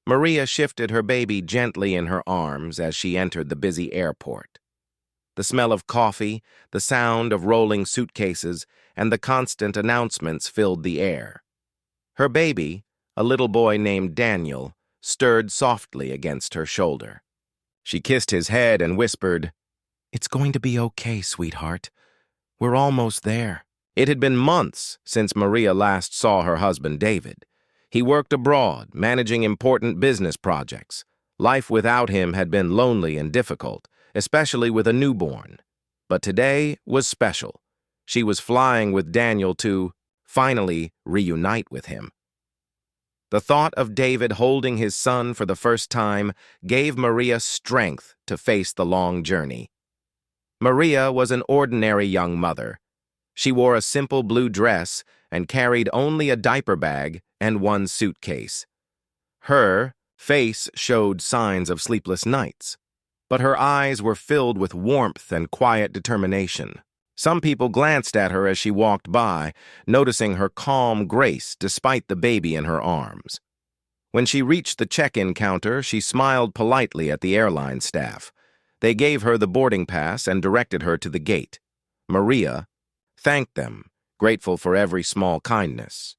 Maria shifted her baby gently in her arms as she entered the busy airport. The smell of coffee, the sound of rolling suitcases, and the constant announcements filled the air. Her baby, a little boy named Daniel, stirred softly against her shoulder. She kissed his head and whispered, "It's going to be okay, sweetheart. We're almost there." It had been months since Maria last saw her husband, David. He worked abroad, managing important business projects. Life without him had been lonely and difficult, especially with a newborn. But today was special. She was flying with Daniel to, finally, reunite with him. The thought of David holding his son for the first time gave Maria strength to face the long journey. Maria was an ordinary young mother. She wore a simple blue dress and carried only a diaper bag and one suitcase. Her face showed signs of sleepless nights, but her eyes were filled with warmth and quiet determination. Some people glanced at her as she walked by, noticing her calm grace despite the baby in her arms. When she reached the check-in counter, she smiled politely at the airline staff. They gave her the boarding pass and directed her to the gate. Maria thanked them, grateful for every small kindness.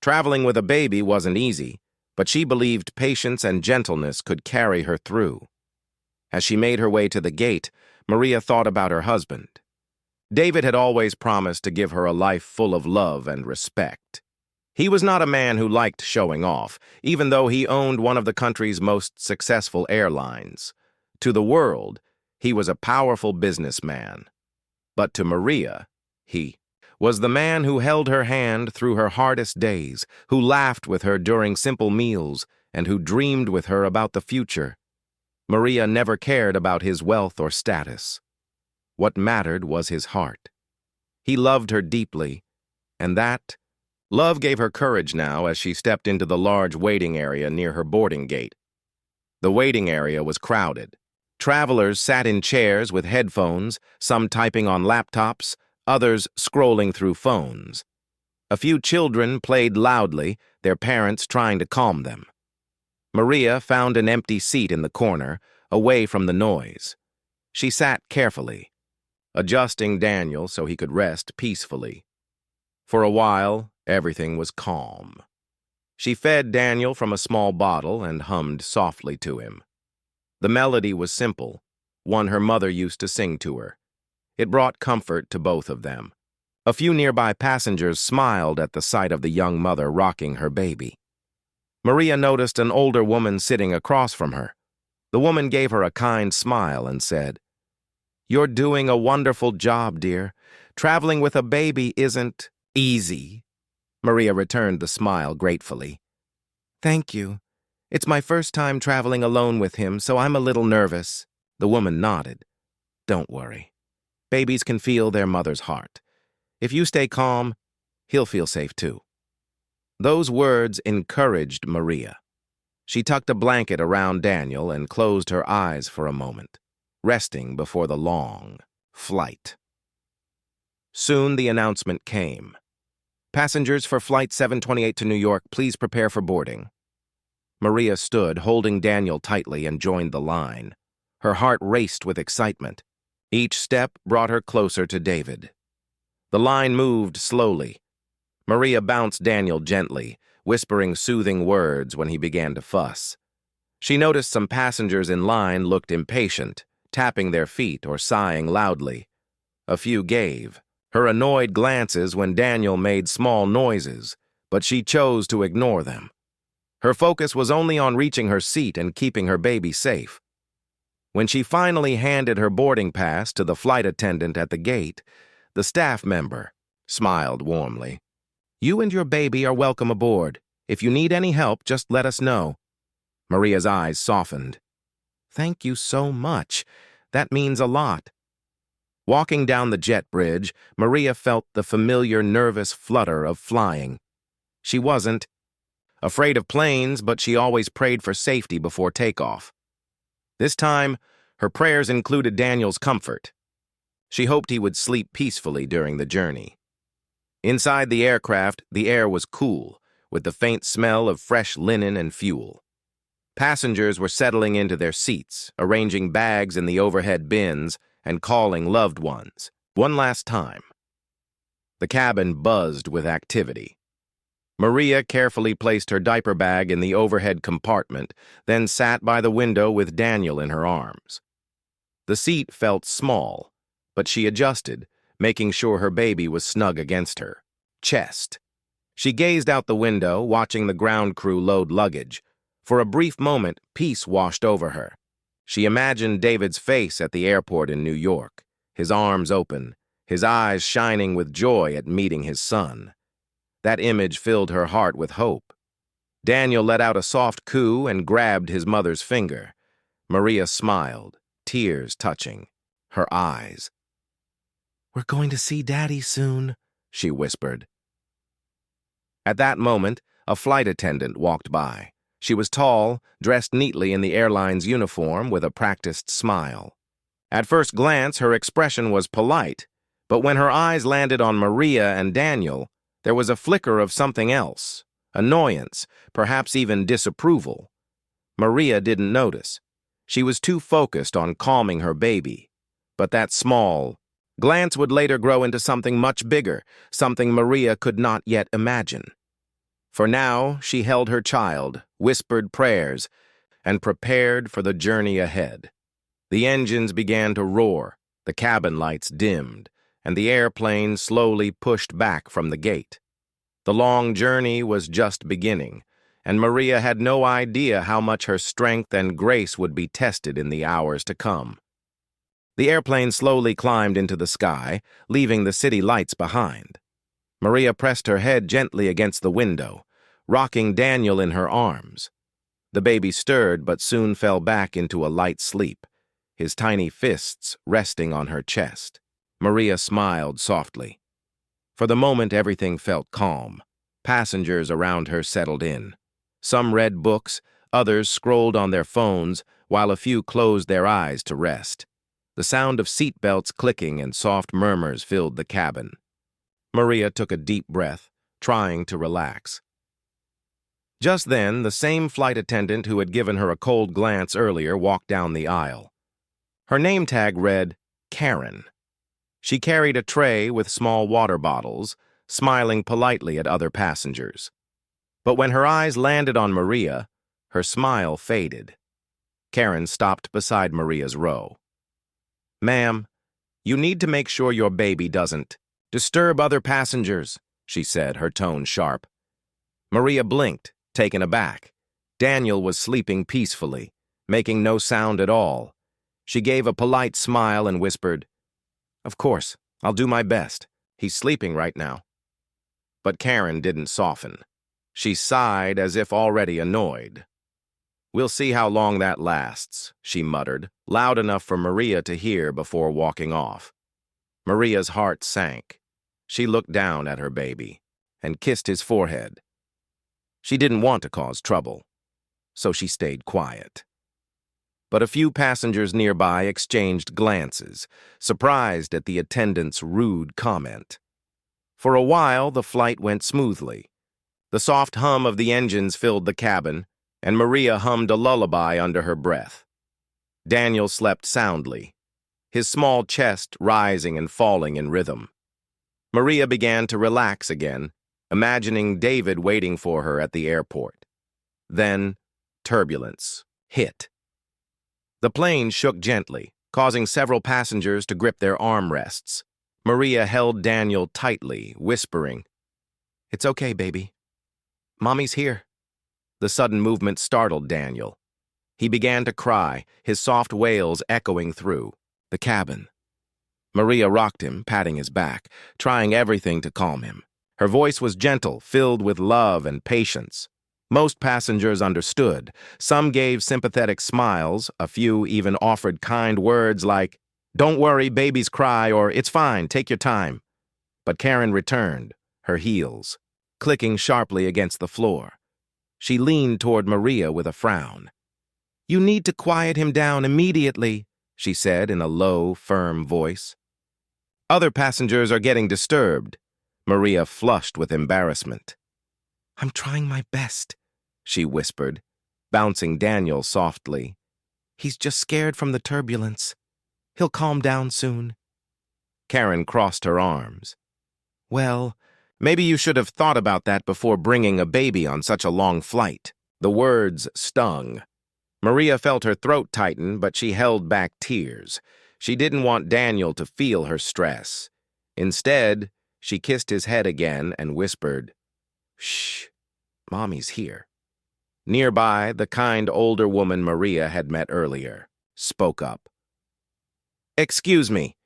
Traveling with a baby wasn't easy, but she believed patience and gentleness could carry her through. As she made her way to the gate, Maria thought about her husband. David had always promised to give her a life full of love and respect. He was not a man who liked showing off, even though he owned one of the country's most successful airlines. To the world, he was a powerful businessman. But to Maria, he was the man who held her hand through her hardest days, who laughed with her during simple meals, and who dreamed with her about the future. Maria never cared about his wealth or status. What mattered was his heart. He loved her deeply, and that love gave her courage now as she stepped into the large waiting area near her boarding gate. The waiting area was crowded. Travelers sat in chairs with headphones, some typing on laptops, others scrolling through phones. A few children played loudly, their parents trying to calm them. Maria found an empty seat in the corner, away from the noise. She sat carefully, adjusting Daniel so he could rest peacefully. For a while, everything was calm. She fed Daniel from a small bottle and hummed softly to him. The melody was simple, one her mother used to sing to her. It brought comfort to both of them. A few nearby passengers smiled at the sight of the young mother rocking her baby. Maria noticed an older woman sitting across from her. The woman gave her a kind smile and said, "You're doing a wonderful job, dear. Traveling with a baby isn't easy." Maria returned the smile gratefully. "Thank you. It's my first time traveling alone with him, so I'm a little nervous." The woman nodded. "Don't worry. Babies can feel their mother's heart. If you stay calm, he'll feel safe too." Those words encouraged Maria. She tucked a blanket around Daniel and closed her eyes for a moment, resting before the long flight. Soon the announcement came. "Passengers for Flight 728 to New York, please prepare for boarding." Maria stood, holding Daniel tightly, and joined the line. Her heart raced with excitement. Each step brought her closer to David. The line moved slowly. Maria bounced Daniel gently, whispering soothing words when he began to fuss. She noticed some passengers in line looked impatient, tapping their feet or sighing loudly. A few gave her annoyed glances when Daniel made small noises, but she chose to ignore them. Her focus was only on reaching her seat and keeping her baby safe. When she finally handed her boarding pass to the flight attendant at the gate, the staff member smiled warmly. "You and your baby are welcome aboard. If you need any help, just let us know." Maria's eyes softened. "Thank you so much. That means a lot." Walking down the jet bridge, Maria felt the familiar nervous flutter of flying. She wasn't afraid of planes, but she always prayed for safety before takeoff. This time, her prayers included Daniel's comfort. She hoped he would sleep peacefully during the journey. Inside the aircraft, the air was cool, with the faint smell of fresh linen and fuel. Passengers were settling into their seats, arranging bags in the overhead bins, and calling loved ones. One last time. The cabin buzzed with activity. Maria carefully placed her diaper bag in the overhead compartment, then sat by the window with Daniel in her arms. The seat felt small, but she adjusted, making sure her baby was snug against her chest. She gazed out the window, watching the ground crew load luggage. For a brief moment, peace washed over her. She imagined David's face at the airport in New York, his arms open, his eyes shining with joy at meeting his son. That image filled her heart with hope. Daniel let out a soft coo and grabbed his mother's finger. Maria smiled, tears touching her eyes. "We're going to see Daddy soon," she whispered. At that moment, a flight attendant walked by. She was tall, dressed neatly in the airline's uniform with a practiced smile. At first glance, her expression was polite, but when her eyes landed on Maria and Daniel, there was a flicker of something else, annoyance, perhaps even disapproval. Maria didn't notice. She was too focused on calming her baby. But that small glance would later grow into something much bigger, something Maria could not yet imagine. For now, she held her child, whispered prayers, and prepared for the journey ahead. The engines began to roar, the cabin lights dimmed, and the airplane slowly pushed back from the gate. The long journey was just beginning, and Maria had no idea how much her strength and grace would be tested in the hours to come. The airplane slowly climbed into the sky, leaving the city lights behind. Maria pressed her head gently against the window, rocking Daniel in her arms. The baby stirred but soon fell back into a light sleep, his tiny fists resting on her chest. Maria smiled softly. For the moment, everything felt calm. Passengers around her settled in. Some read books, others scrolled on their phones, while a few closed their eyes to rest. The sound of seatbelts clicking and soft murmurs filled the cabin. Maria took a deep breath, trying to relax. Just then, the same flight attendant who had given her a cold glance earlier walked down the aisle. Her name tag read, Karen. She carried a tray with small water bottles, smiling politely at other passengers. But when her eyes landed on Maria, her smile faded. Karen stopped beside Maria's row. "Ma'am, you need to make sure your baby doesn't disturb other passengers," she said, her tone sharp. Maria blinked, taken aback. Daniel was sleeping peacefully, making no sound at all. She gave a polite smile and whispered, "Of course, I'll do my best. He's sleeping right now." But Karen didn't soften. She sighed as if already annoyed. "We'll see how long that lasts," she muttered, loud enough for Maria to hear before walking off. Maria's heart sank. She looked down at her baby and kissed his forehead. She didn't want to cause trouble, so she stayed quiet. But a few passengers nearby exchanged glances, surprised at the attendant's rude comment. For a while, the flight went smoothly. The soft hum of the engines filled the cabin, and Maria hummed a lullaby under her breath. Daniel slept soundly, his small chest rising and falling in rhythm. Maria began to relax again, imagining David waiting for her at the airport. Then, turbulence hit. The plane shook gently, causing several passengers to grip their armrests. Maria held Daniel tightly, whispering, "It's okay, baby. Mommy's here." The sudden movement startled Daniel. He began to cry, his soft wails echoing through the cabin. Maria rocked him, patting his back, trying everything to calm him. Her voice was gentle, filled with love and patience. Most passengers understood. Some gave sympathetic smiles, a few even offered kind words like, "Don't worry, babies cry," or "It's fine, take your time." But Karen returned, her heels clicking sharply against the floor. She leaned toward Maria with a frown. "You need to quiet him down immediately," she said in a low, firm voice. "Other passengers are getting disturbed." Maria flushed with embarrassment. "I'm trying my best," she whispered. bouncing Daniel softly. "He's just scared from the turbulence. He'll calm down soon." Karen crossed her arms. "Well, maybe you should have thought about that before bringing a baby on such a long flight." The words stung. Maria felt her throat tighten, but she held back tears. She didn't want Daniel to feel her stress. Instead, she kissed his head again and whispered, "Shh, Mommy's here." Nearby, the kind older woman Maria had met earlier spoke up. "Excuse me,"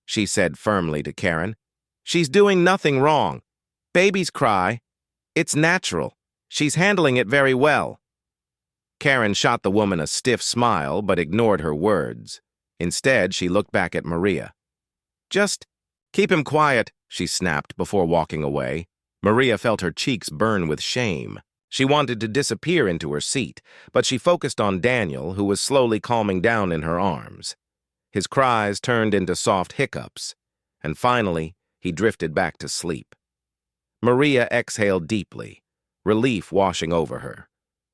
she said firmly to Karen. "She's doing nothing wrong. Babies cry. It's natural. She's handling it very well." Karen shot the woman a stiff smile but ignored her words. Instead, she looked back at Maria. "Just keep him quiet," she snapped before walking away. Maria felt her cheeks burn with shame. She wanted to disappear into her seat, but she focused on Daniel, who was slowly calming down in her arms. His cries turned into soft hiccups, and finally, he drifted back to sleep. Maria exhaled deeply, relief washing over her.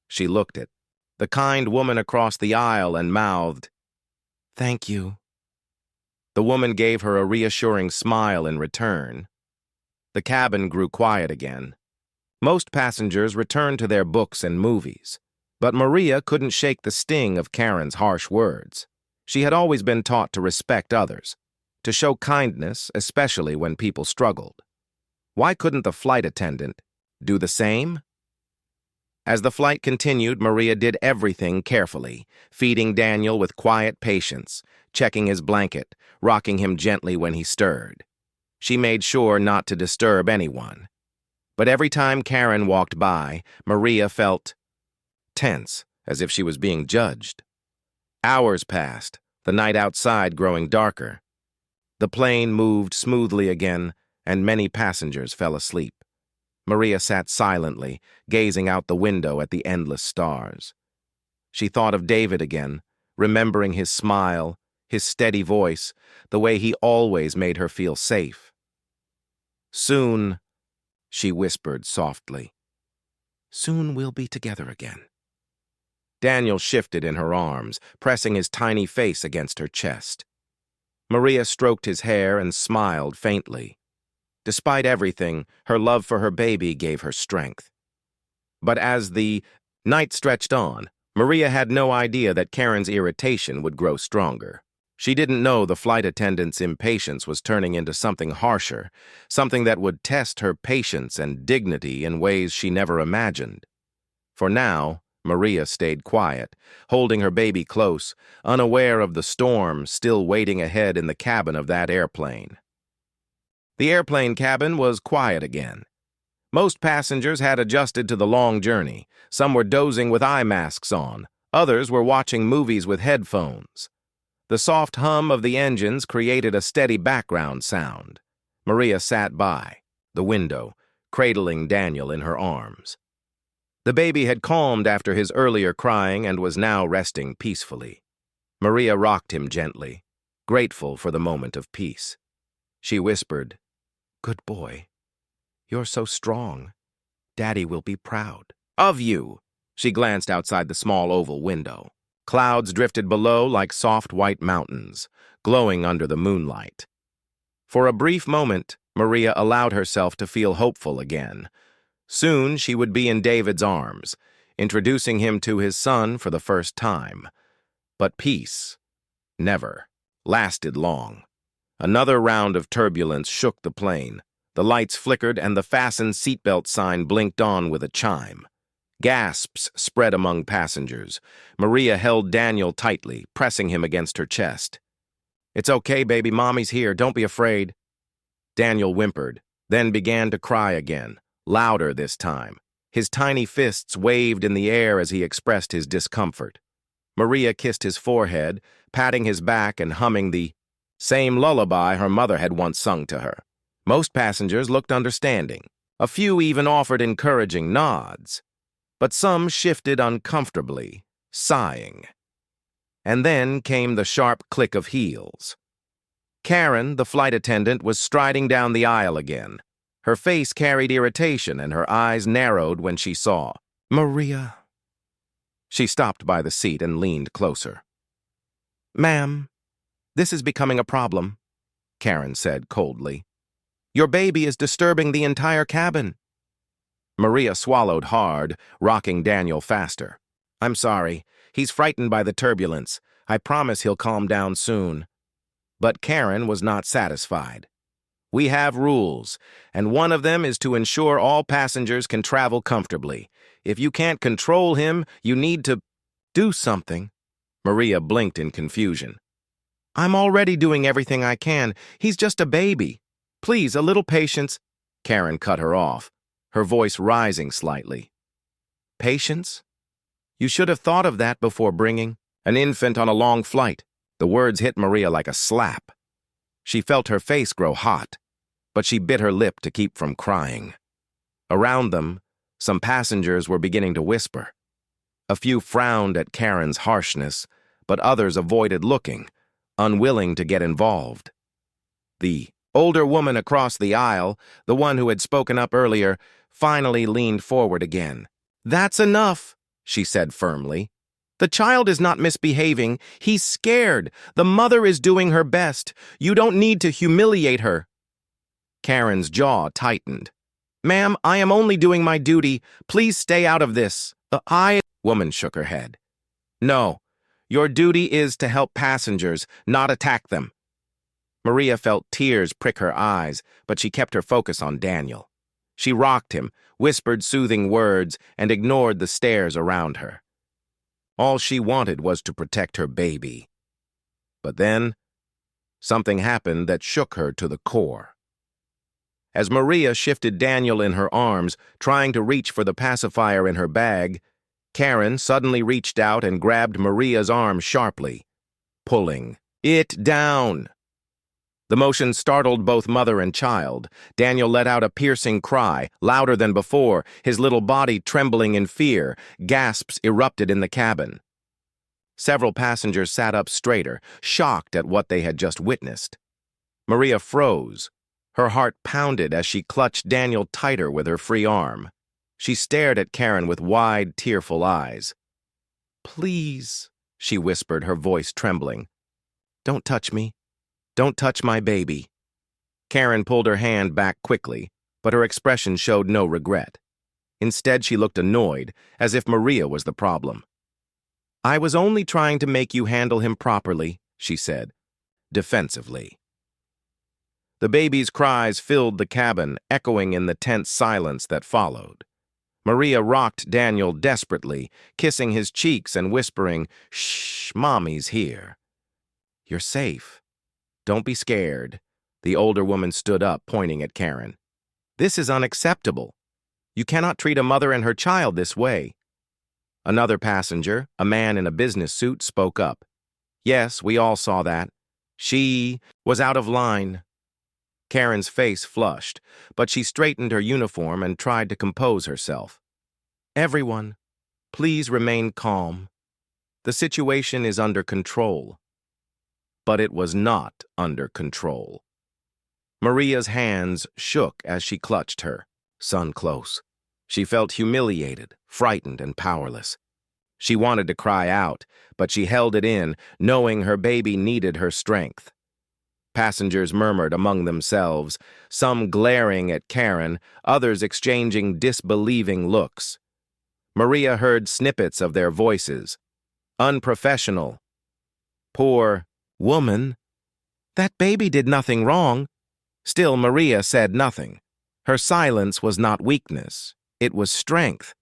She looked at the kind woman across the aisle and mouthed, "Thank you." The woman gave her a reassuring smile in return. The cabin grew quiet again. Most passengers returned to their books and movies, but Maria couldn't shake the sting of Karen's harsh words. She had always been taught to respect others, to show kindness, especially when people struggled. Why couldn't the flight attendant do the same? As the flight continued, Maria did everything carefully, feeding Daniel with quiet patience, checking his blanket, rocking him gently when he stirred. She made sure not to disturb anyone. But every time Karen walked by, Maria felt tense, as if she was being judged. Hours passed, the night outside growing darker. The plane moved smoothly again, and many passengers fell asleep. Maria sat silently, gazing out the window at the endless stars. She thought of David again, remembering his smile, his steady voice, the way he always made her feel safe. "Soon," she whispered softly, "soon we'll be together again." Daniel shifted in her arms, pressing his tiny face against her chest. Maria stroked his hair and smiled faintly. Despite everything, her love for her baby gave her strength. But as the night stretched on, Maria had no idea that Karen's irritation would grow stronger. She didn't know the flight attendant's impatience was turning into something harsher, something that would test her patience and dignity in ways she never imagined. For now, Maria stayed quiet, holding her baby close, unaware of the storm still waiting ahead in the cabin of that airplane. The airplane cabin was quiet again. Most passengers had adjusted to the long journey. Some were dozing with eye masks on. Others were watching movies with headphones. The soft hum of the engines created a steady background sound. Maria sat by the window, cradling Daniel in her arms. The baby had calmed after his earlier crying and was now resting peacefully. Maria rocked him gently, grateful for the moment of peace. She whispered, "Good boy. You're so strong. Daddy will be proud of you." She glanced outside the small oval window. Clouds drifted below like soft white mountains, glowing under the moonlight. For a brief moment, Maria allowed herself to feel hopeful again. Soon she would be in David's arms, introducing him to his son for the first time. But peace never lasted long. Another round of turbulence shook the plane. The lights flickered and the fasten seatbelt sign blinked on with a chime. Gasps spread among passengers. Maria held Daniel tightly, pressing him against her chest. "It's okay, baby. Mommy's here. Don't be afraid." Daniel whimpered, then began to cry again, louder this time. His tiny fists waved in the air as he expressed his discomfort. Maria kissed his forehead, patting his back and humming the same lullaby her mother had once sung to her. Most passengers looked understanding. A few even offered encouraging nods. But some shifted uncomfortably, sighing. And then came the sharp click of heels. Karen, the flight attendant, was striding down the aisle again. Her face carried irritation and her eyes narrowed when she saw Maria. She stopped by the seat and leaned closer. "Ma'am, this is becoming a problem," Karen said coldly. "Your baby is disturbing the entire cabin." Maria swallowed hard, rocking Daniel faster. "I'm sorry. He's frightened by the turbulence. I promise he'll calm down soon." But Karen was not satisfied. "We have rules, and one of them is to ensure all passengers can travel comfortably. If you can't control him, you need to do something." Maria blinked in confusion. "I'm already doing everything I can. He's just a baby. Please, a little patience." Karen cut her off, her voice rising slightly. "Patience? You should have thought of that before bringing an infant on a long flight." The words hit Maria like a slap. She felt her face grow hot, but she bit her lip to keep from crying. Around them, some passengers were beginning to whisper. A few frowned at Karen's harshness, but others avoided looking, unwilling to get involved. The older woman across the aisle, the one who had spoken up earlier, finally leaned forward again. "That's enough," she said firmly. "The child is not misbehaving. He's scared. The mother is doing her best. You don't need to humiliate her." Karen's jaw tightened. "Ma'am, I am only doing my duty. Please stay out of this." Woman shook her head. "No, your duty is to help passengers, not attack them." Maria felt tears prick her eyes, but she kept her focus on Daniel. She rocked him, whispered soothing words, and ignored the stares around her. All she wanted was to protect her baby. But then, something happened that shook her to the core. As Maria shifted Daniel in her arms, trying to reach for the pacifier in her bag, Karen suddenly reached out and grabbed Maria's arm sharply, pulling it down. The motion startled both mother and child. Daniel let out a piercing cry, louder than before, his little body trembling in fear. Gasps erupted in the cabin. Several passengers sat up straighter, shocked at what they had just witnessed. Maria froze. Her heart pounded as she clutched Daniel tighter with her free arm. She stared at Karen with wide, tearful eyes. "Please," she whispered, her voice trembling. "Don't touch me. Don't touch my baby." Karen pulled her hand back quickly, but her expression showed no regret. Instead, she looked annoyed, as if Maria was the problem. "I was only trying to make you handle him properly," she said, defensively. The baby's cries filled the cabin, echoing in the tense silence that followed. Maria rocked Daniel desperately, kissing his cheeks and whispering, "Shh, Mommy's here." "You're safe. Don't be scared." The older woman stood up, pointing at Karen. "This is unacceptable. You cannot treat a mother and her child this way." Another passenger, a man in a business suit, spoke up. "Yes, we all saw that. She was out of line." Karen's face flushed, but she straightened her uniform and tried to compose herself. "Everyone, please remain calm. The situation is under control." But it was not under control. Maria's hands shook as she clutched her son close. She felt humiliated, frightened, and powerless. She wanted to cry out, but she held it in, knowing her baby needed her strength. Passengers murmured among themselves, some glaring at Karen, others exchanging disbelieving looks. Maria heard snippets of their voices. "Unprofessional." "Poor woman. That baby did nothing wrong." Still, Maria said nothing. Her silence was not weakness. It was strength.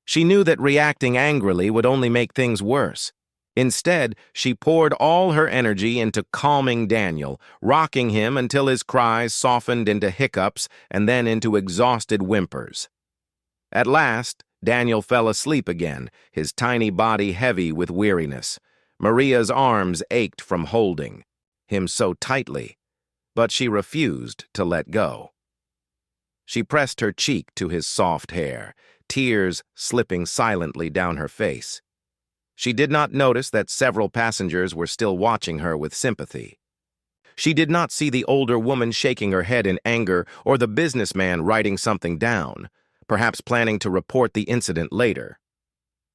She knew that reacting angrily would only make things worse. Instead, she poured all her energy into calming Daniel, rocking him until his cries softened into hiccups and then into exhausted whimpers. At last, Daniel fell asleep again, his tiny body heavy with weariness. Maria's arms ached from holding him so tightly, but she refused to let go. She pressed her cheek to his soft hair, tears slipping silently down her face. She did not notice that several passengers were still watching her with sympathy. She did not see the older woman shaking her head in anger or the businessman writing something down, perhaps planning to report the incident later.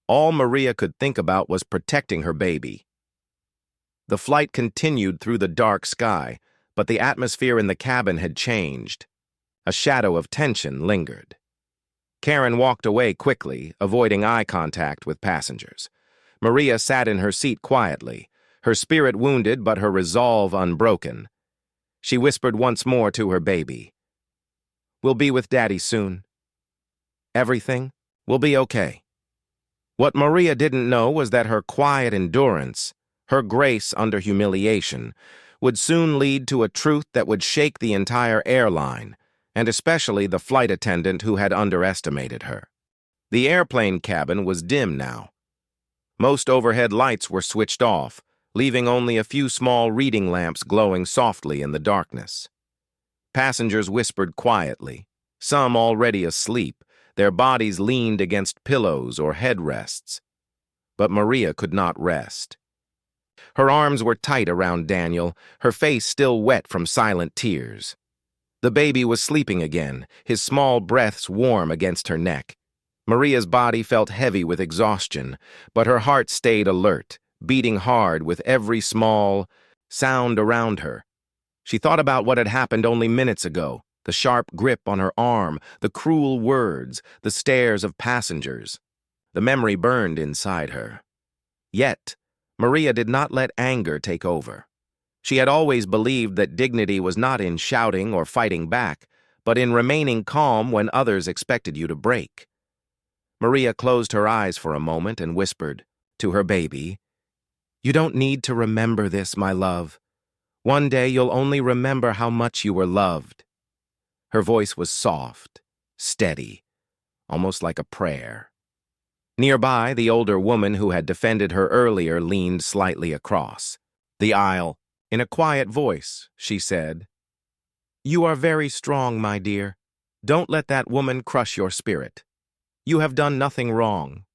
All Maria could think about was protecting her baby. The flight continued through the dark sky, but the atmosphere in the cabin had changed. A shadow of tension lingered. Karen walked away quickly, avoiding eye contact with passengers. Maria sat in her seat quietly, her spirit wounded but her resolve unbroken. She whispered once more to her baby, "We'll be with Daddy soon. Everything will be okay." What Maria didn't know was that her quiet endurance, her grace under humiliation, would soon lead to a truth that would shake the entire airline, and especially the flight attendant who had underestimated her. The airplane cabin was dim now. Most overhead lights were switched off, leaving only a few small reading lamps glowing softly in the darkness. Passengers whispered quietly, some already asleep, their bodies leaned against pillows or headrests. But Maria could not rest. Her arms were tight around Daniel, her face still wet from silent tears. The baby was sleeping again, his small breaths warm against her neck. Maria's body felt heavy with exhaustion, but her heart stayed alert, beating hard with every small sound around her. She thought about what had happened only minutes ago, the sharp grip on her arm, the cruel words, the stares of passengers. The memory burned inside her. Yet, Maria did not let anger take over. She had always believed that dignity was not in shouting or fighting back, but in remaining calm when others expected you to break. Maria closed her eyes for a moment and whispered to her baby, "You don't need to remember this, my love. One day you'll only remember how much you were loved." Her voice was soft, steady, almost like a prayer. Nearby, the older woman who had defended her earlier leaned slightly across the aisle. In a quiet voice, she said, "You are very strong, my dear. Don't let that woman crush your spirit. You have done nothing wrong."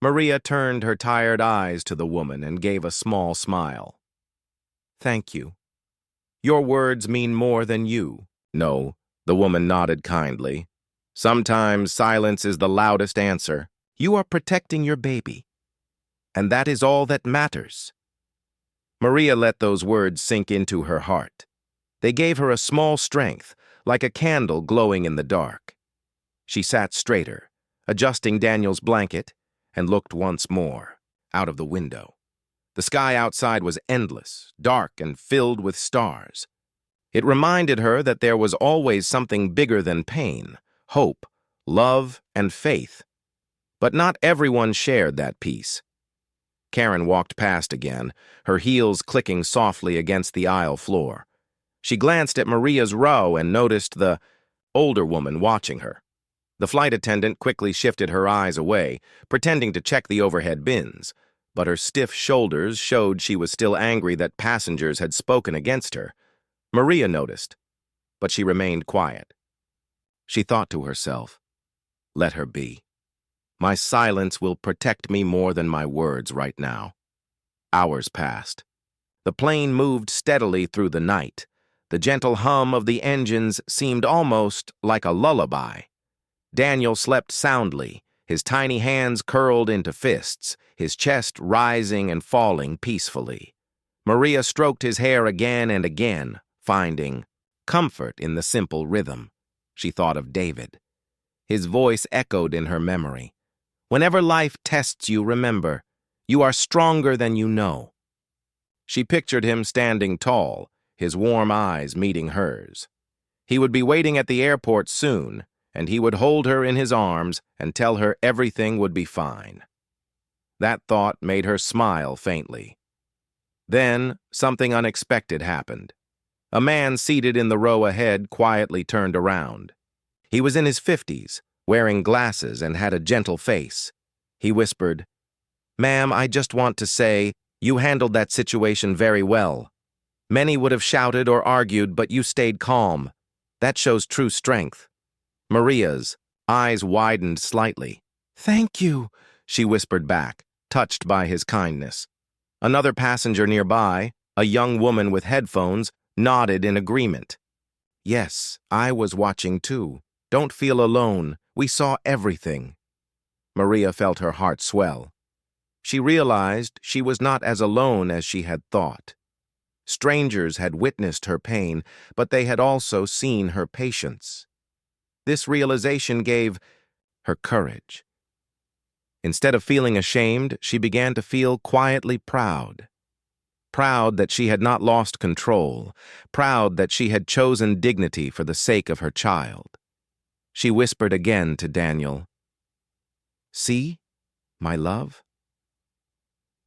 Maria turned her tired eyes to the woman and gave a small smile. "Thank you. Your words mean more than you." "No," the woman nodded kindly. "Sometimes silence is the loudest answer. You are protecting your baby, and that is all that matters." Maria let those words sink into her heart. They gave her a small strength, like a candle glowing in the dark. She sat straighter, adjusting Daniel's blanket, and looked once more out of the window. The sky outside was endless, dark, and filled with stars. It reminded her that there was always something bigger than pain, hope, love, and faith. But not everyone shared that peace. Karen walked past again, her heels clicking softly against the aisle floor. She glanced at Maria's row and noticed the older woman watching her. The flight attendant quickly shifted her eyes away, pretending to check the overhead bins, but her stiff shoulders showed she was still angry that passengers had spoken against her. Maria noticed, but she remained quiet. She thought to herself, "Let her be. My silence will protect me more than my words right now." Hours passed. The plane moved steadily through the night. The gentle hum of the engines seemed almost like a lullaby. Daniel slept soundly, his tiny hands curled into fists, his chest rising and falling peacefully. Maria stroked his hair again and again, finding comfort in the simple rhythm. She thought of David. His voice echoed in her memory. "Whenever life tests you, remember, you are stronger than you know." She pictured him standing tall, his warm eyes meeting hers. He would be waiting at the airport soon, and he would hold her in his arms and tell her everything would be fine. That thought made her smile faintly. Then, something unexpected happened. A man seated in the row ahead quietly turned around. He was in his 50s, wearing glasses and had a gentle face. He whispered, "Ma'am, I just want to say, you handled that situation very well. Many would have shouted or argued, but you stayed calm. That shows true strength." Maria's eyes widened slightly. "Thank you," she whispered back, touched by his kindness. Another passenger nearby, a young woman with headphones, nodded in agreement. "Yes, I was watching too. Don't feel alone. We saw everything." Maria felt her heart swell. She realized she was not as alone as she had thought. Strangers had witnessed her pain, but they had also seen her patience. This realization gave her courage. Instead of feeling ashamed, she began to feel quietly proud. Proud that she had not lost control, proud that she had chosen dignity for the sake of her child. She whispered again to Daniel, "See, my love?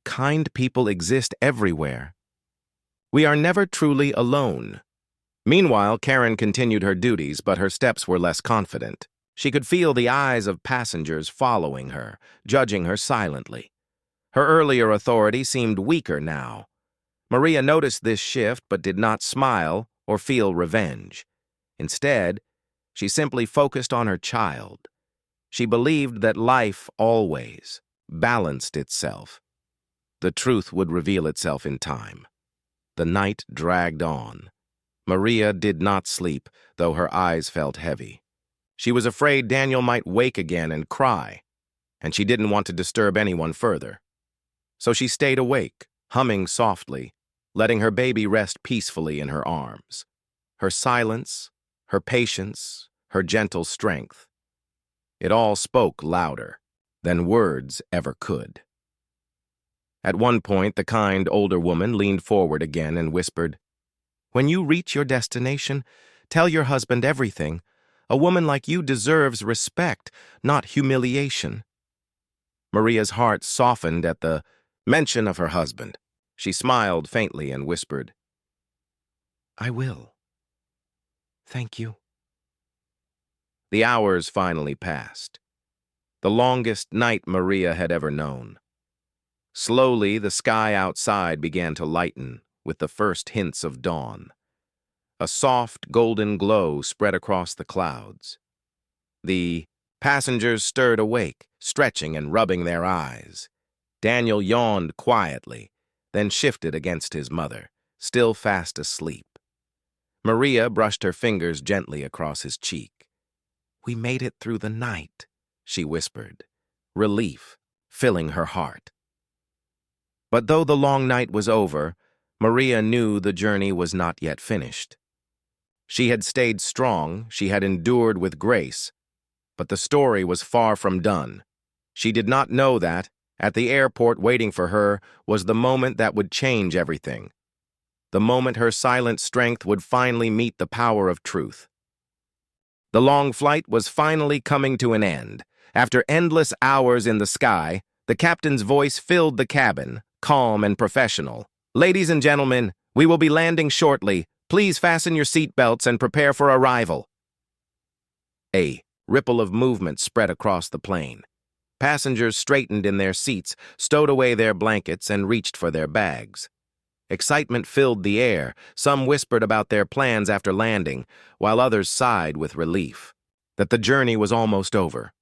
Kind people exist everywhere. We are never truly alone." Meanwhile, Karen continued her duties, but her steps were less confident. She could feel the eyes of passengers following her, judging her silently. Her earlier authority seemed weaker now. Maria noticed this shift but did not smile or feel revenge. Instead, she simply focused on her child. She believed that life always balanced itself. The truth would reveal itself in time. The night dragged on. Maria did not sleep, though her eyes felt heavy. She was afraid Daniel might wake again and cry, and she didn't want to disturb anyone further. So she stayed awake, humming softly, letting her baby rest peacefully in her arms. Her silence, her patience, her gentle strength. It all spoke louder than words ever could. At one point, the kind older woman leaned forward again and whispered, "When you reach your destination, tell your husband everything. A woman like you deserves respect, not humiliation." Maria's heart softened at the mention of her husband. She smiled faintly and whispered, "I will. Thank you." The hours finally passed. The longest night Maria had ever known. Slowly, the sky outside began to lighten with the first hints of dawn. A soft, golden glow spread across the clouds. The passengers stirred awake, stretching and rubbing their eyes. Daniel yawned quietly, then shifted against his mother, still fast asleep. Maria brushed her fingers gently across his cheek. "We made it through the night," she whispered, relief filling her heart. But though the long night was over, Maria knew the journey was not yet finished. She had stayed strong, she had endured with grace, but the story was far from done. She did not know that, at the airport waiting for her, was the moment that would change everything. The moment her silent strength would finally meet the power of truth. The long flight was finally coming to an end. After endless hours in the sky, the captain's voice filled the cabin, calm and professional. "Ladies and gentlemen, we will be landing shortly. Please fasten your seatbelts and prepare for arrival." A ripple of movement spread across the plane. Passengers straightened in their seats, stowed away their blankets, and reached for their bags. Excitement filled the air. Some whispered about their plans after landing, while others sighed with relief that the journey was almost over.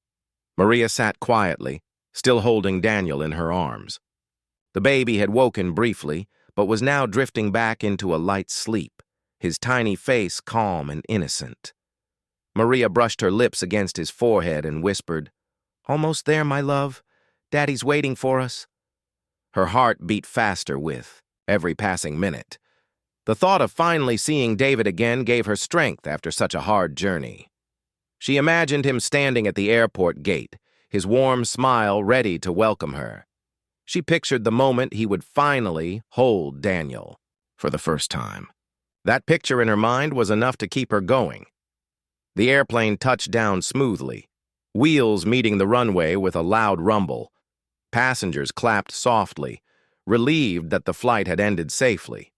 Maria sat quietly, still holding Daniel in her arms. The baby had woken briefly, but was now drifting back into a light sleep, his tiny face calm and innocent. Maria brushed her lips against his forehead and whispered, "Almost there, my love. Daddy's waiting for us." Her heart beat faster with every passing minute. The thought of finally seeing David again gave her strength after such a hard journey. She imagined him standing at the airport gate, his warm smile ready to welcome her. She pictured the moment he would finally hold Daniel for the first time. That picture in her mind was enough to keep her going. The airplane touched down smoothly, wheels meeting the runway with a loud rumble. Passengers clapped softly, relieved that the flight had ended safely.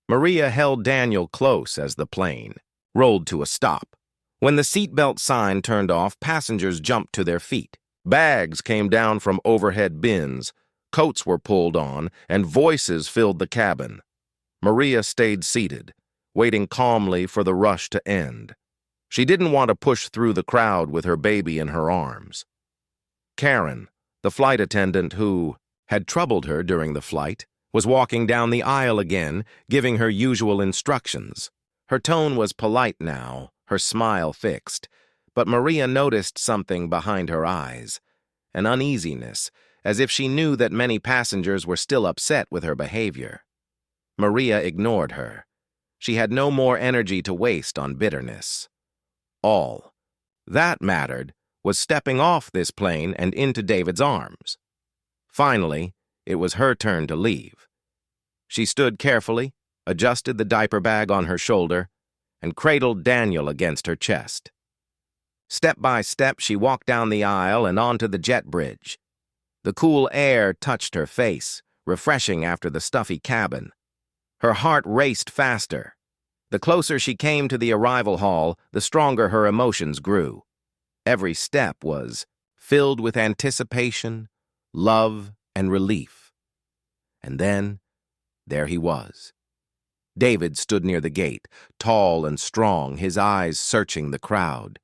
Maria held Daniel close as the plane rolled to a stop. When the seatbelt sign turned off, passengers jumped to their feet. Bags came down from overhead bins, coats were pulled on, and voices filled the cabin. Maria stayed seated, waiting calmly for the rush to end. She didn't want to push through the crowd with her baby in her arms. Karen, the flight attendant who had troubled her during the flight, was walking down the aisle again, giving her usual instructions. Her tone was polite now, her smile fixed, but Maria noticed something behind her eyes. an uneasiness, as if she knew that many passengers were still upset with her behavior. Maria ignored her. She had no more energy to waste on bitterness. All that mattered was stepping off this plane and into David's arms. Finally, it was her turn to leave. She stood carefully, adjusted the diaper bag on her shoulder, and cradled Daniel against her chest. Step by step, she walked down the aisle and onto the jet bridge. The cool air touched her face, refreshing after the stuffy cabin. Her heart raced faster. The closer she came to the arrival hall, the stronger her emotions grew. Every step was filled with anticipation, love, and relief. And then, there he was. David stood near the gate, tall and strong, his eyes searching the crowd.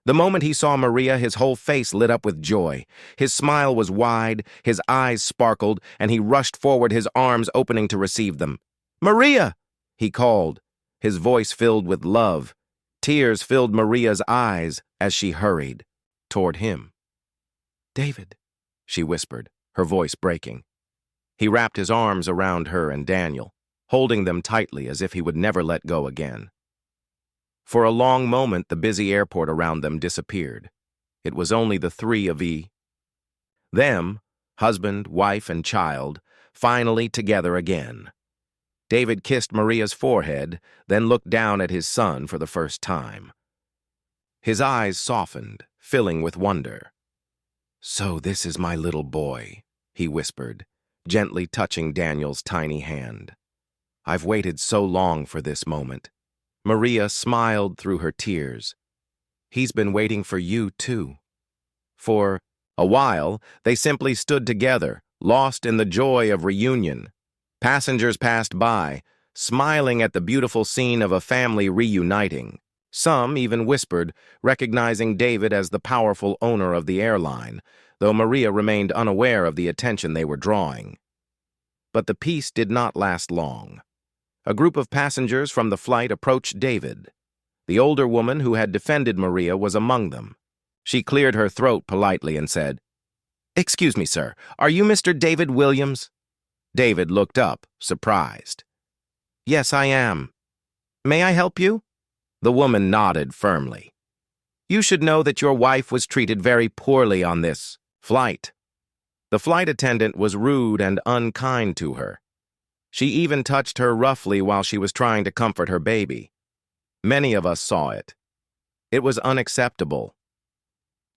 The moment he saw Maria, his whole face lit up with joy. His smile was wide, his eyes sparkled, and he rushed forward, his arms opening to receive them. "Maria!" he called, his voice filled with love. Tears filled Maria's eyes as she hurried toward him. "David," she whispered, her voice breaking. He wrapped his arms around her and Daniel, holding them tightly as if he would never let go again. For a long moment, the busy airport around them disappeared. It was only the three of them, husband, wife, and child, finally together again. David kissed Maria's forehead, then looked down at his son for the first time. His eyes softened, filling with wonder. "So this is my little boy," he whispered, gently touching Daniel's tiny hand. "I've waited so long for this moment." Maria smiled through her tears. "He's been waiting for you, too." For a while, they simply stood together, lost in the joy of reunion. Passengers passed by, smiling at the beautiful scene of a family reuniting. Some even whispered, recognizing David as the powerful owner of the airline, though Maria remained unaware of the attention they were drawing. But the peace did not last long. A group of passengers from the flight approached David. The older woman who had defended Maria was among them. She cleared her throat politely and said, "Excuse me, sir, are you Mr. David Williams?" David looked up, surprised. "Yes, I am. May I help you?" The woman nodded firmly. "You should know that your wife was treated very poorly on this flight." The flight attendant was rude and unkind to her. She even touched her roughly while she was trying to comfort her baby. Many of us saw it. It was unacceptable.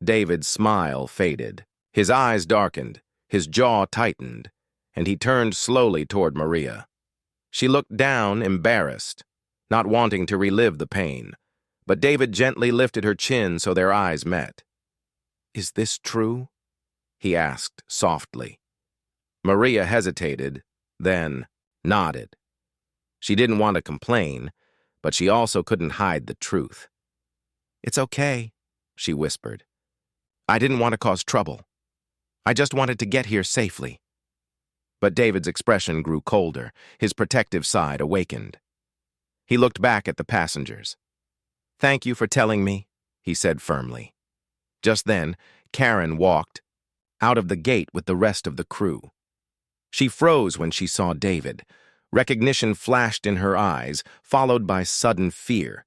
David's smile faded. His eyes darkened, his jaw tightened, and he turned slowly toward Maria. She looked down, embarrassed, not wanting to relive the pain, but David gently lifted her chin so their eyes met. "Is this true?" he asked softly. Maria hesitated, then nodded. She didn't want to complain, but she also couldn't hide the truth. "It's okay," she whispered. "I didn't want to cause trouble. I just wanted to get here safely." But David's expression grew colder, his protective side awakened. He looked back at the passengers. "Thank you for telling me," he said firmly. Just then, Karen walked out of the gate with the rest of the crew. She froze when she saw David. Recognition flashed in her eyes, followed by sudden fear.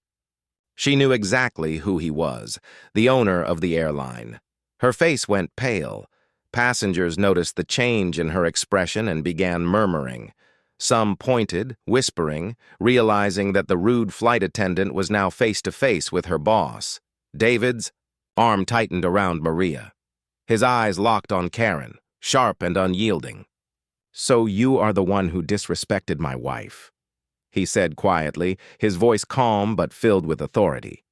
She knew exactly who he was, the owner of the airline. Her face went pale. Passengers noticed the change in her expression and began murmuring. Some pointed, whispering, realizing that the rude flight attendant was now face-to-face with her boss. David's arm tightened around Maria. His eyes locked on Karen, sharp and unyielding. "So you are the one who disrespected my wife," he said quietly, his voice calm but filled with authority.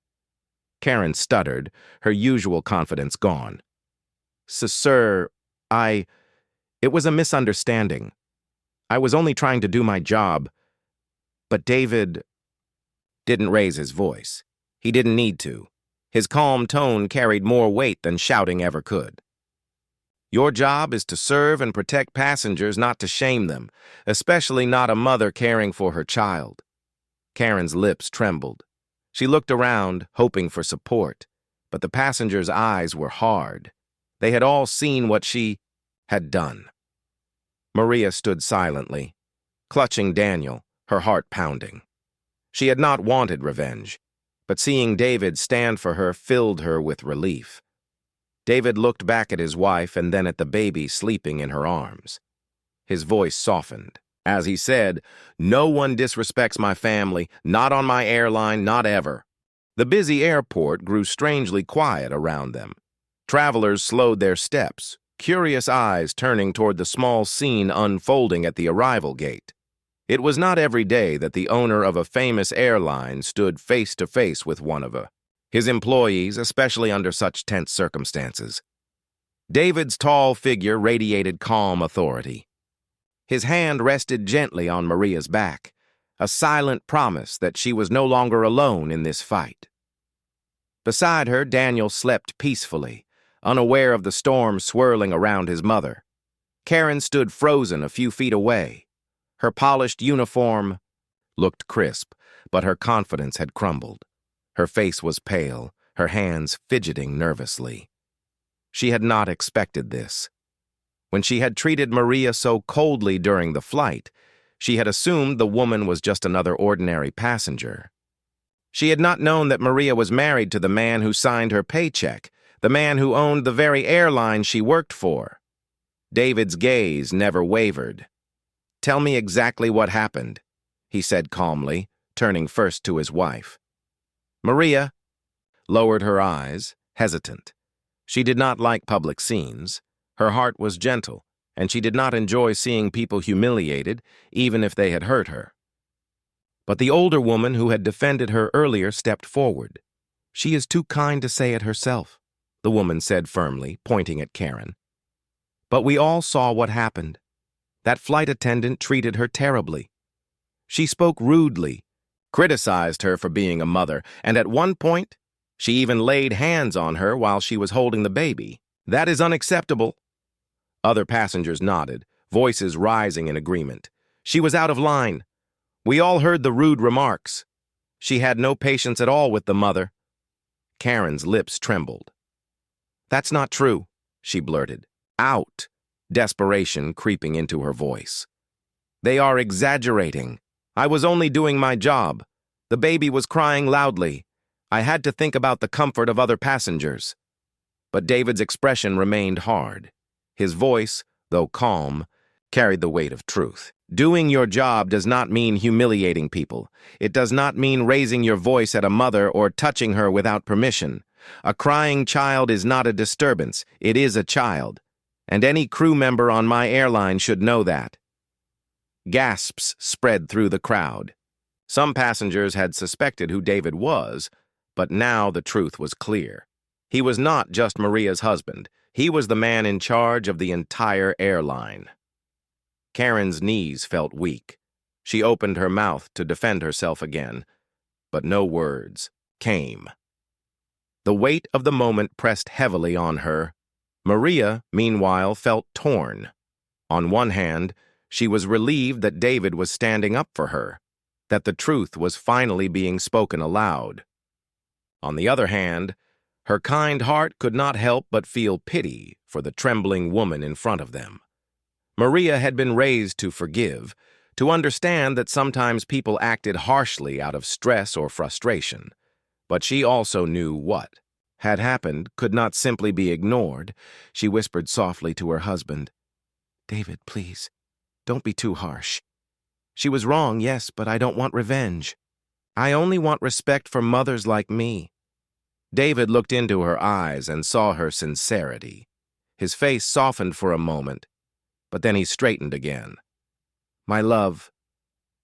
Karen stuttered, her usual confidence gone. Sir, it was a misunderstanding. I was only trying to do my job." But David didn't raise his voice. He didn't need to. His calm tone carried more weight than shouting ever could. "Your job is to serve and protect passengers, not to shame them, especially not a mother caring for her child." Karen's lips trembled. She looked around, hoping for support, but the passengers' eyes were hard. They had all seen what she had done. Maria stood silently, clutching Daniel, her heart pounding. She had not wanted revenge, but seeing David stand for her filled her with relief. David looked back at his wife and then at the baby sleeping in her arms. His voice softened as he said, "No one disrespects my family, not on my airline, not ever." The busy airport grew strangely quiet around them. Travelers slowed their steps, curious eyes turning toward the small scene unfolding at the arrival gate. It was not every day that the owner of a famous airline stood face to face with one of his employees, especially under such tense circumstances. David's tall figure radiated calm authority. His hand rested gently on Maria's back, a silent promise that she was no longer alone in this fight. Beside her, Daniel slept peacefully, unaware of the storm swirling around his mother. Karen stood frozen a few feet away. Her polished uniform looked crisp, but her confidence had crumbled. Her face was pale, her hands fidgeting nervously. She had not expected this. When she had treated Maria so coldly during the flight, she had assumed the woman was just another ordinary passenger. She had not known that Maria was married to the man who signed her paycheck, the man who owned the very airline she worked for. David's gaze never wavered. "Tell me exactly what happened," he said calmly, turning first to his wife. Maria lowered her eyes, hesitant. She did not like public scenes. Her heart was gentle, and she did not enjoy seeing people humiliated, even if they had hurt her. But the older woman who had defended her earlier stepped forward. "She is too kind to say it herself," the woman said firmly, pointing at Karen. "But we all saw what happened. That flight attendant treated her terribly. She spoke rudely, criticized her for being a mother, and at one point, she even laid hands on her while she was holding the baby. That is unacceptable." Other passengers nodded, voices rising in agreement. She was out of line. We all heard the rude remarks. She had no patience at all with the mother. Karen's lips trembled. "That's not true," she blurted. Out, desperation creeping into her voice. "They are exaggerating. I was only doing my job. The baby was crying loudly. I had to think about the comfort of other passengers." But David's expression remained hard. His voice, though calm, carried the weight of truth. "Doing your job does not mean humiliating people. It does not mean raising your voice at a mother or touching her without permission. A crying child is not a disturbance. It is a child. And any crew member on my airline should know that." Gasps spread through the crowd. Some passengers had suspected who David was, but now the truth was clear. He was not just Maria's husband. He was the man in charge of the entire airline. Karen's knees felt weak. She opened her mouth to defend herself again, but no words came. The weight of the moment pressed heavily on her. Maria, meanwhile, felt torn. On one hand, she was relieved that David was standing up for her, that the truth was finally being spoken aloud. On the other hand, her kind heart could not help but feel pity for the trembling woman in front of them. Maria had been raised to forgive, to understand that sometimes people acted harshly out of stress or frustration. But she also knew what had happened could not simply be ignored. She whispered softly to her husband, "David, please, don't be too harsh. She was wrong, yes, but I don't want revenge. I only want respect for mothers like me." David looked into her eyes and saw her sincerity. His face softened for a moment, but then he straightened again. "My love,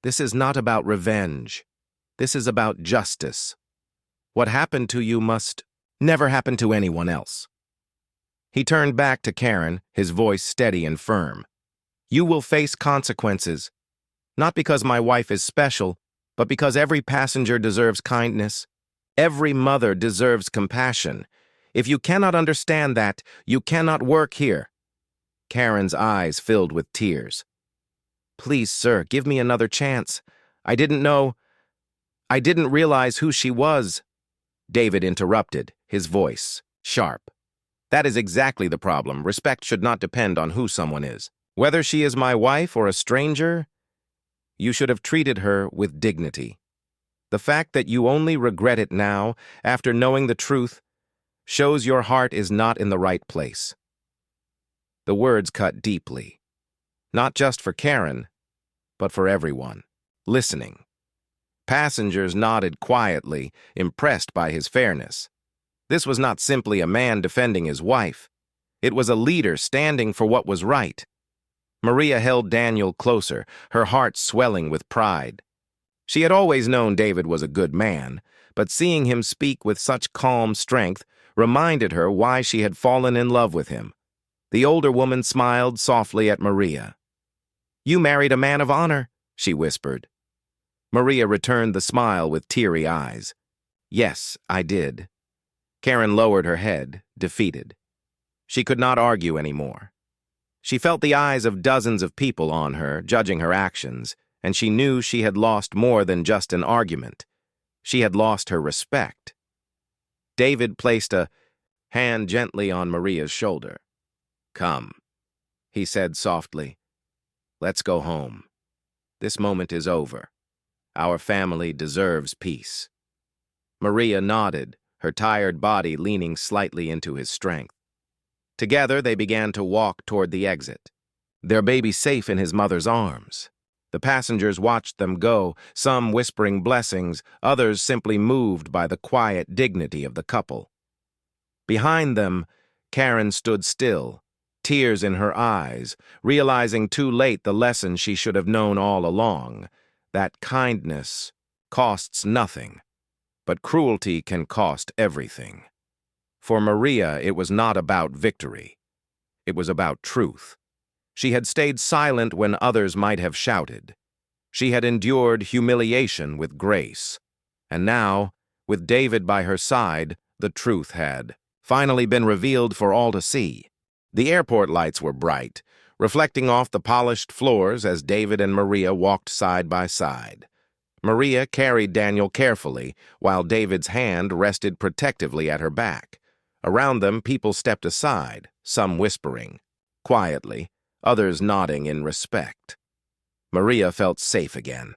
this is not about revenge. This is about justice. What happened to you must never happen to anyone else." He turned back to Karen, his voice steady and firm. "You will face consequences, not because my wife is special, but because every passenger deserves kindness. Every mother deserves compassion. If you cannot understand that, you cannot work here." Karen's eyes filled with tears. "Please, sir, give me another chance. I didn't realize who she was." David interrupted, his voice sharp. That is exactly the problem. Respect should not depend on who someone is. Whether she is my wife or a stranger, you should have treated her with dignity. The fact that you only regret it now, after knowing the truth, shows your heart is not in the right place. The words cut deeply, not just for Karen, but for everyone listening. Passengers nodded quietly, impressed by his fairness. This was not simply a man defending his wife. It was a leader standing for what was right. Maria held Daniel closer, her heart swelling with pride. She had always known David was a good man, but seeing him speak with such calm strength reminded her why she had fallen in love with him. The older woman smiled softly at Maria. "You married a man of honor," she whispered. Maria returned the smile with teary eyes. "Yes, I did." Karen lowered her head, defeated. She could not argue anymore. She felt the eyes of dozens of people on her, judging her actions, and she knew she had lost more than just an argument. She had lost her respect. David placed a hand gently on Maria's shoulder. "Come," he said softly. "Let's go home. This moment is over. Our family deserves peace." Maria nodded, her tired body leaning slightly into his strength. Together, they began to walk toward the exit, their baby safe in his mother's arms. The passengers watched them go, some whispering blessings, others simply moved by the quiet dignity of the couple. Behind them, Karen stood still, tears in her eyes, realizing too late the lesson she should have known all along, that kindness costs nothing, but cruelty can cost everything. For Maria, it was not about victory. It was about truth. She had stayed silent when others might have shouted. She had endured humiliation with grace. And now, with David by her side, the truth had finally been revealed for all to see. The airport lights were bright, reflecting off the polished floors as David and Maria walked side by side. Maria carried Daniel carefully, while David's hand rested protectively at her back. Around them, people stepped aside, some whispering quietly, others nodding in respect. Maria felt safe again.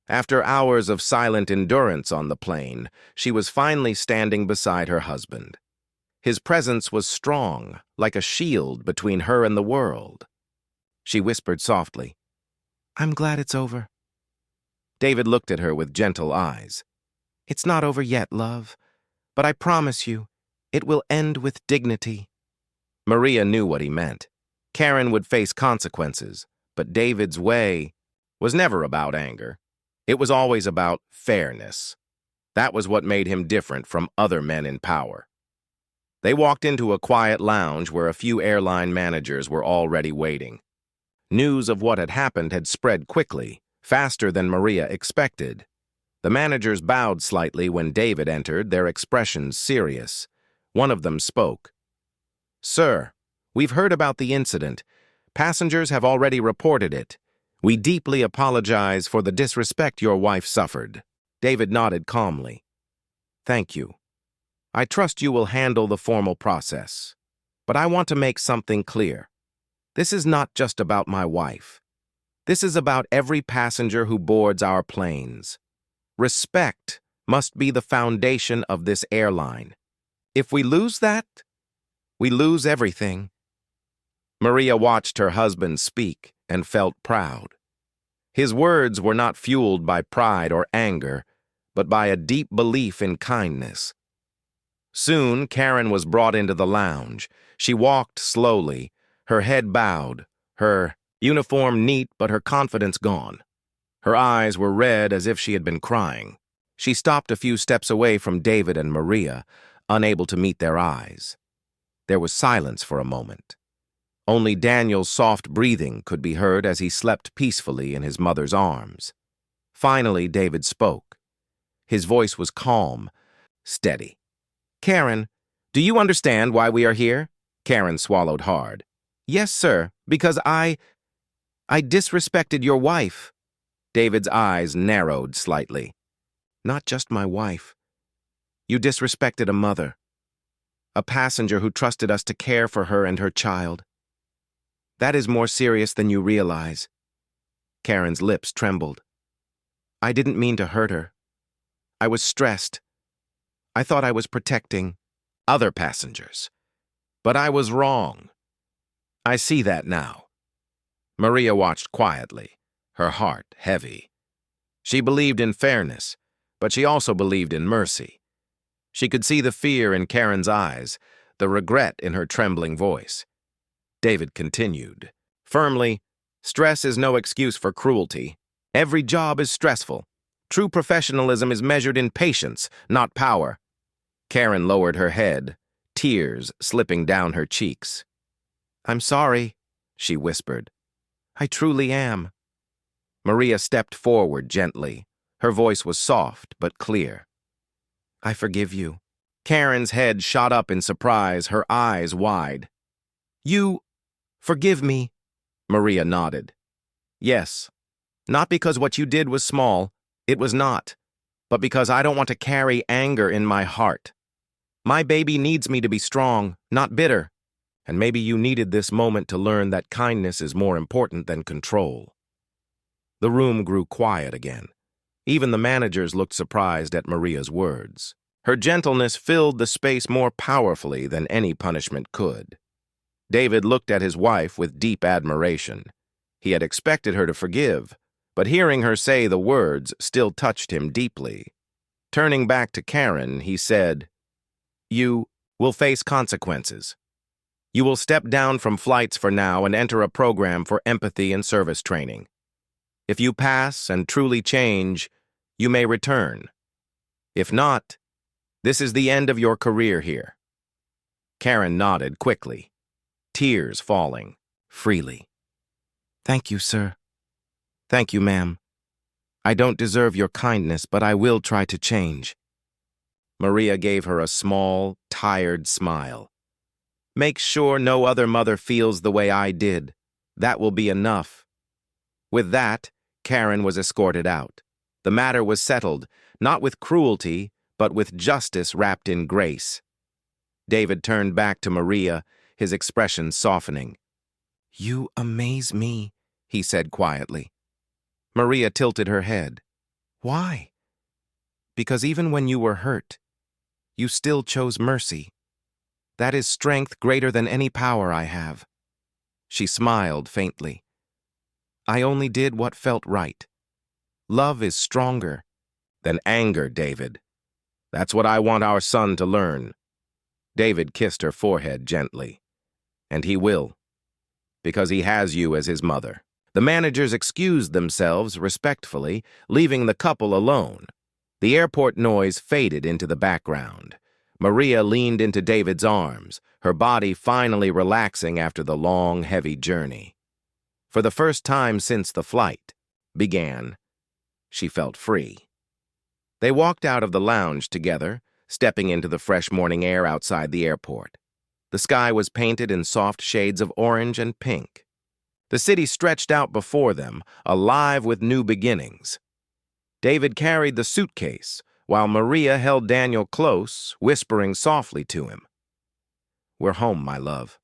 After hours of silent endurance on the plane, she was finally standing beside her husband. His presence was strong, like a shield between her and the world. She whispered softly, "I'm glad it's over." David looked at her with gentle eyes. "It's not over yet, love, but I promise you, it will end with dignity." Maria knew what he meant. Karen would face consequences, but David's way was never about anger. It was always about fairness. That was what made him different from other men in power. They walked into a quiet lounge where a few airline managers were already waiting. News of what had happened had spread quickly, faster than Maria expected. The managers bowed slightly when David entered, their expressions serious. One of them spoke. "Sir, we've heard about the incident. Passengers have already reported it. We deeply apologize for the disrespect your wife suffered." David nodded calmly. "Thank you. I trust you will handle the formal process. But I want to make something clear. This is not just about my wife. This is about every passenger who boards our planes. Respect must be the foundation of this airline. If we lose that, we lose everything." Maria watched her husband speak and felt proud. His words were not fueled by pride or anger, but by a deep belief in kindness. Soon, Karen was brought into the lounge. She walked slowly, her head bowed, her uniform neat but her confidence gone. Her eyes were red as if she had been crying. She stopped a few steps away from David and Maria, unable to meet their eyes. There was silence for a moment. Only Daniel's soft breathing could be heard as he slept peacefully in his mother's arms. Finally, David spoke. His voice was calm, steady. "Karen, do you understand why we are here?" Karen swallowed hard. "Yes, sir, because I disrespected your wife." David's eyes narrowed slightly. "Not just my wife. You disrespected a mother. a passenger who trusted us to care for her and her child. That is more serious than you realize." Karen's lips trembled. "I didn't mean to hurt her. I was stressed. I thought I was protecting other passengers. But I was wrong. I see that now." Maria watched quietly, her heart heavy. She believed in fairness, but she also believed in mercy. She could see the fear in Karen's eyes, the regret in her trembling voice. David continued, firmly, "Stress is no excuse for cruelty. Every job is stressful. True professionalism is measured in patience, not power." Karen lowered her head, tears slipping down her cheeks. "I'm sorry," she whispered. "I truly am." Maria stepped forward gently. Her voice was soft but clear. "I forgive you." Karen's head shot up in surprise, her eyes wide. "You forgive me?" Maria nodded. "Yes. Not because what you did was small. It was not. But because I don't want to carry anger in my heart. My baby needs me to be strong, not bitter. And maybe you needed this moment to learn that kindness is more important than control." The room grew quiet again. Even the managers looked surprised at Maria's words. Her gentleness filled the space more powerfully than any punishment could. David looked at his wife with deep admiration. He had expected her to forgive, but hearing her say the words still touched him deeply. Turning back to Karen, he said, "You will face consequences. You will step down from flights for now and enter a program for empathy and service training. If you pass and truly change, you may return. If not, this is the end of your career here." Karen nodded quickly, tears falling freely. "Thank you, sir. Thank you, ma'am. I don't deserve your kindness, but I will try to change." Maria gave her a small, tired smile. "Make sure no other mother feels the way I did. That will be enough." With that, Karen was escorted out. The matter was settled, not with cruelty, but with justice wrapped in grace. David turned back to Maria, his expression softening. "You amaze me," he said quietly. Maria tilted her head. "Why?" "Because even when you were hurt, you still chose mercy. That is strength greater than any power I have." She smiled faintly. "I only did what felt right. Love is stronger than anger, David. That's what I want our son to learn." David kissed her forehead gently. "And he will, because he has you as his mother." The managers excused themselves respectfully, leaving the couple alone. The airport noise faded into the background. Maria leaned into David's arms, her body finally relaxing after the long, heavy journey. For the first time since the flight began, she felt free. They walked out of the lounge together, stepping into the fresh morning air outside the airport. The sky was painted in soft shades of orange and pink. The city stretched out before them, alive with new beginnings. David carried the suitcase, while Maria held Daniel close, whispering softly to him. "We're home, my love.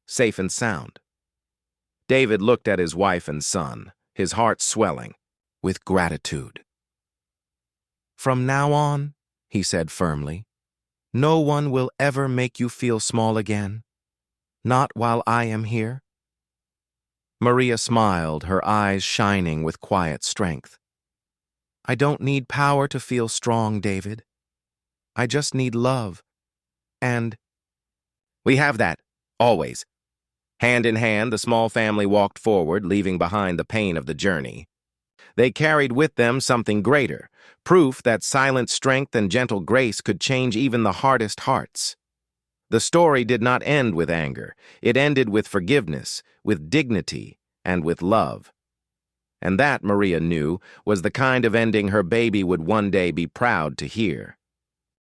Safe and sound." David looked at his wife and son, his heart swelling with gratitude. "From now on," he said firmly, "no one will ever make you feel small again. Not while I am here." Maria smiled, her eyes shining with quiet strength. "I don't need power to feel strong, David. I just need love. And we have that, always." Hand in hand, the small family walked forward, leaving behind the pain of the journey. They carried with them something greater, proof that silent strength and gentle grace could change even the hardest hearts. The story did not end with anger. It ended with forgiveness, with dignity, and with love. And that, Maria knew, was the kind of ending her baby would one day be proud to hear.